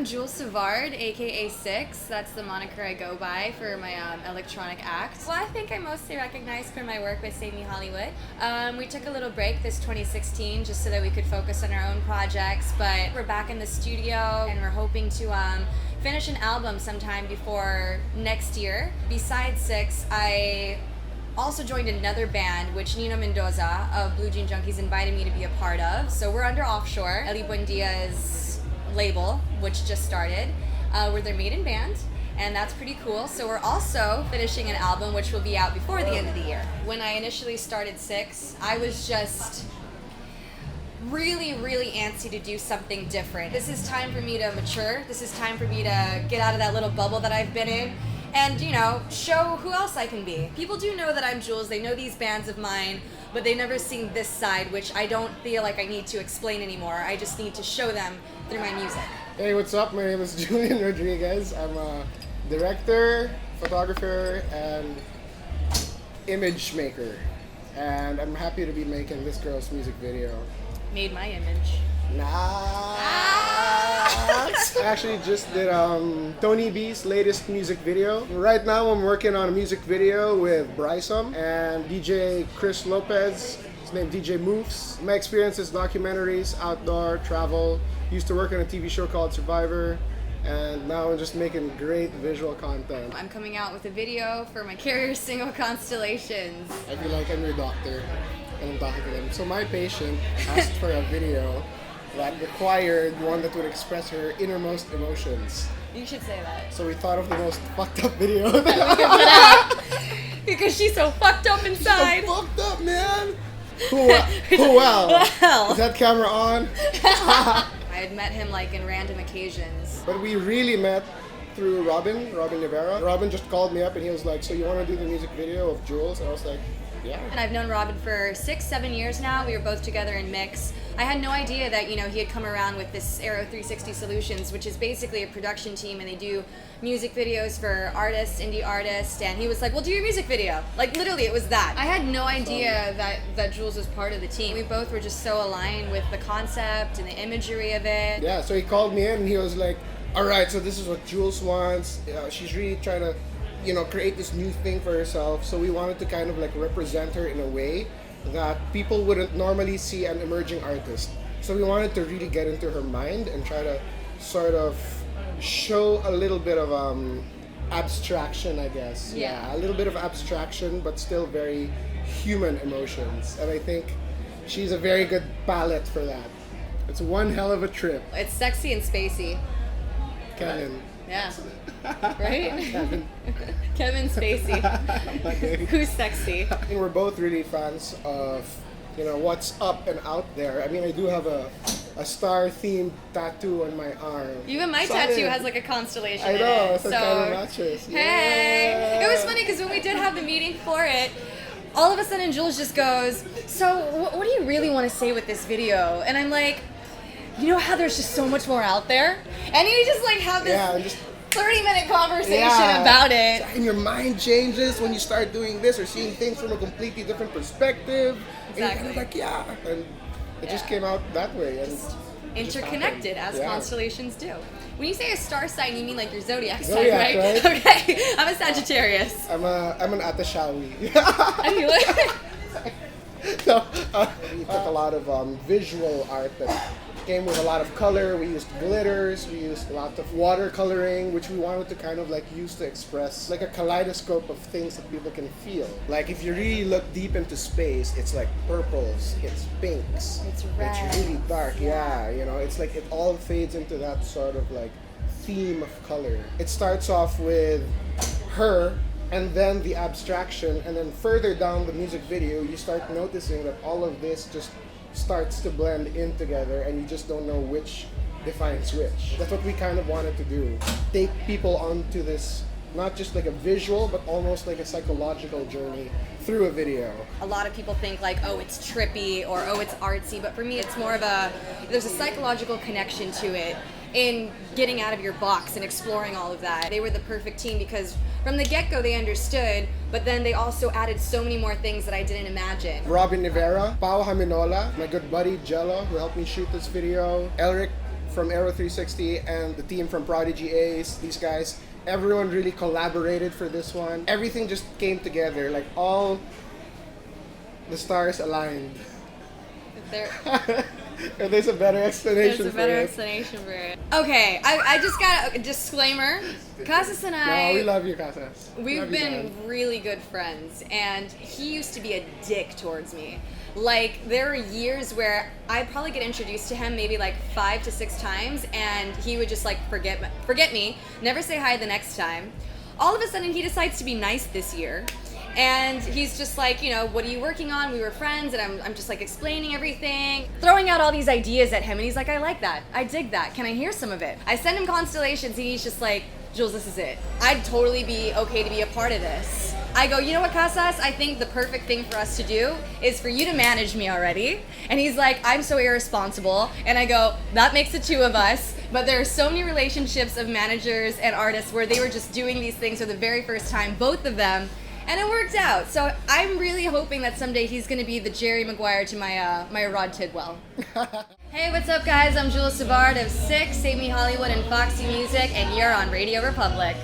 I'm Julz Savard, A.K.A. Sixx. That's the moniker I go by for my electronic act. Well, I think I'm mostly recognized for my work with Save Me Hollywood. We took a little break this 2016 just so that we could focus on our own projects, but we're back in the studio and we're hoping to finish an album sometime before next year. Besides Sixx, I also joined another band, which Nino Mendoza of Blue Jean Junkies invited me to be a part of. So we're under Offshore, Eli Buendia's label, which just started. We're their maiden band, and that's pretty cool. So we're also finishing an album which will be out before the end of the year. When I initially started Sixx, I was just really antsy to do something different. This is time for me to mature. This is time for me to get out of that little bubble that I've been in and, you know, show who else I can be. People do know that I'm Julz. They know these bands of mine, but they've never seen this side, which I don't feel like I need to explain anymore. I just need to show them through my music. Hey, what's up? My name is Julian Rodriguez. I'm a director, photographer, and image maker. And I'm happy to be making this girl's music video. Made my image. Nice! I actually just did Tony B's latest music video. Right now I'm working on a music video with Bryson and DJ Chris Lopez. His name DJ Moves. My experience is documentaries, outdoor, travel. Used to work on a TV show called Survivor. And now I'm just making great visual content. I'm coming out with a video for my Carrier single Constellations. I feel like I'm your doctor and I'm talking to them. So my patient asked for a video that required one that would express her innermost emotions. You should say that. So we thought of the most fucked up video that we could put out. Because she's so fucked up inside. She's so fucked up, man. Well. Is that camera on? I had met him like in random occasions. But we really met through Robin Rivera. Robin just called me up and he was like, so you want to do the music video of Julz? And I was like, yeah. And I've known Robin for 6-7 years now. We were both together in Mix. I had no idea that, you know, he had come around with this Aero 360 Solutions, which is basically a production team, and they do music videos for artists, indie artists, and he was like, well, do your music video. Like, literally, it was that. I had no idea that Julz was part of the team. We both were just so aligned with the concept and the imagery of it. Yeah, so he called me in and he was like, all right, so this is what Julz wants. She's really trying to, you know, create this new thing for herself. So we wanted to kind of like represent her in a way that people wouldn't normally see an emerging artist. So we wanted to really get into her mind and try to sort of show a little bit of abstraction, I guess. Yeah. A little bit of abstraction, but still very human emotions. And I think she's a very good palette for that. It's one hell of a trip. It's sexy and spacey. Kevin. Yeah. Right? Kevin Spacey. Okay. Who's sexy? I think we're both really fans of, you know, what's up and out there. I mean, I do have a star-themed tattoo on my arm. Even my Solid. tattoo has like a constellation I in know, it. so it kind of matches. Hey! Yeah. It was funny because when we did have the meeting for it, all of a sudden Julz just goes, so what do you really want to say with this video? And I'm like, you know how there's just so much more out there? And you just like have this 30-minute conversation about it. And your mind changes when you start doing this or seeing things from a completely different perspective. Exactly. And you're kind of like, and it just came out that way. And interconnected as constellations do. When you say a star sign, you mean like your zodiac sign, Zodiac, right? Okay, I'm a Sagittarius. I'm an Atashawi. Anyway. So, we took a lot of visual art that came with a lot of color. We used glitters, we used a lot of watercoloring, which we wanted to kind of like use to express like a kaleidoscope of things that people can feel. Like if you really look deep into space, it's like purples, it's pinks, it's red, it's really dark. Yeah, you know, it's like it all fades into that sort of like theme of color. It starts off with her and then the abstraction, and then further down the music video, you start noticing that all of this just starts to blend in together and you just don't know which defines which. That's what we kind of wanted to do. Take people onto this, not just like a visual, but almost like a psychological journey through a video. A lot of people think like, oh, it's trippy or oh, it's artsy, but for me it's more of there's a psychological connection to it in getting out of your box and exploring all of that. They were the perfect team because from the get-go they understood, but then they also added so many more things that I didn't imagine. Robin Rivera, Pao Haminola, my good buddy Jello, who helped me shoot this video, Elric from Aero 360 and the team from Prodigy Ace, these guys, everyone really collaborated for this one. Everything just came together, like all the stars aligned. There's a better explanation for it. Okay, I just got a disclaimer. Casas and I... No, we love you, Casas. We've been really good friends, and he used to be a dick towards me. Like, there were years where I'd probably get introduced to him maybe like 5 to 6 times, and he would just like forget me, never say hi the next time. All of a sudden, he decides to be nice this year. And he's just like, you know, what are you working on? We were friends, and I'm just like explaining everything, throwing out all these ideas at him, and he's like, I like that. I dig that. Can I hear some of it? I send him Constellations, and he's just like, Julz, this is it. I'd totally be okay to be a part of this. I go, you know what, Casas? I think the perfect thing for us to do is for you to manage me already. And he's like, I'm so irresponsible. And I go, that makes the two of us. But there are so many relationships of managers and artists where they were just doing these things for the very first time, both of them. And it worked out. So I'm really hoping that someday he's going to be the Jerry Maguire to my Rod Tidwell. Hey, what's up, guys? I'm Julz Savard of Sixx, Save Me Hollywood, and Foxy Music, and you're on Radio Republic.